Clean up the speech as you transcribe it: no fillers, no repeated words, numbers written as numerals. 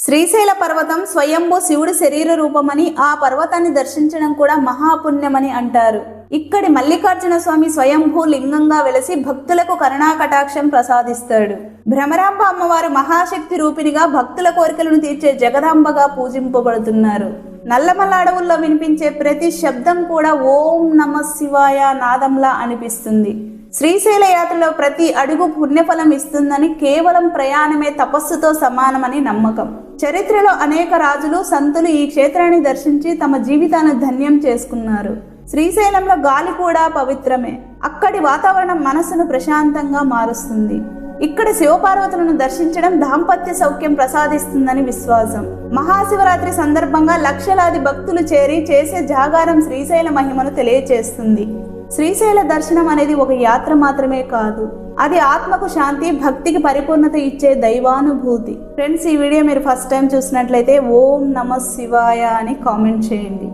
శ్రీశైల పర్వతం స్వయంభూ శివుడి శరీర రూపమని, ఆ పర్వతాన్ని దర్శించడం కూడా మహాపుణ్యమని అంటారు. ఇక్కడి మల్లికార్జున స్వామి స్వయంభూ లింగంగా వెలసి భక్తులకు కరుణాకటాక్షం ప్రసాదిస్తాడు. భ్రమరాంబ అమ్మవారు మహాశక్తి రూపిణిగా భక్తుల కోరికలను తీర్చే జగదాంబగా పూజింపబడుతున్నారు. నల్లమల్ల అడవుల్లో వినిపించే ప్రతి శబ్దం కూడా ఓం నమః శివాయ నాదంలా అనిపిస్తుంది. శ్రీశైల యాత్రలో ప్రతి అడుగు పుణ్యఫలం ఇస్తుందని, కేవలం ప్రయాణమే తపస్సుతో సమానమని నమ్మకం. చరిత్రలో అనేక రాజులు, సంతులు ఈ క్షేత్రాన్ని దర్శించి తమ జీవితాన్ని ధన్యం చేసుకున్నారు. శ్రీశైలంలో గాలి కూడా పవిత్రమే. అక్కడి వాతావరణం మనసును ప్రశాంతంగా మారుస్తుంది. ఇక్కడ శివపార్వతులను దర్శించడం దాంపత్య సౌఖ్యం ప్రసాదిస్తుందని విశ్వాసం. మహాశివరాత్రి సందర్భంగా లక్షలాది భక్తులు చేరి చేసే జాగారం శ్రీశైల మహిమను తెలియచేస్తుంది. శ్రీశైల దర్శనం అనేది ఒక యాత్ర మాత్రమే కాదు, అది ఆత్మకు శాంతి, భక్తికి పరిపూర్ణత ఇచ్చే దైవానుభూతి. ఫ్రెండ్స్, ఈ వీడియో మీరు ఫస్ట్ టైం చూసినట్లయితే ఓం నమః శివాయ అని కామెంట్ చేయండి.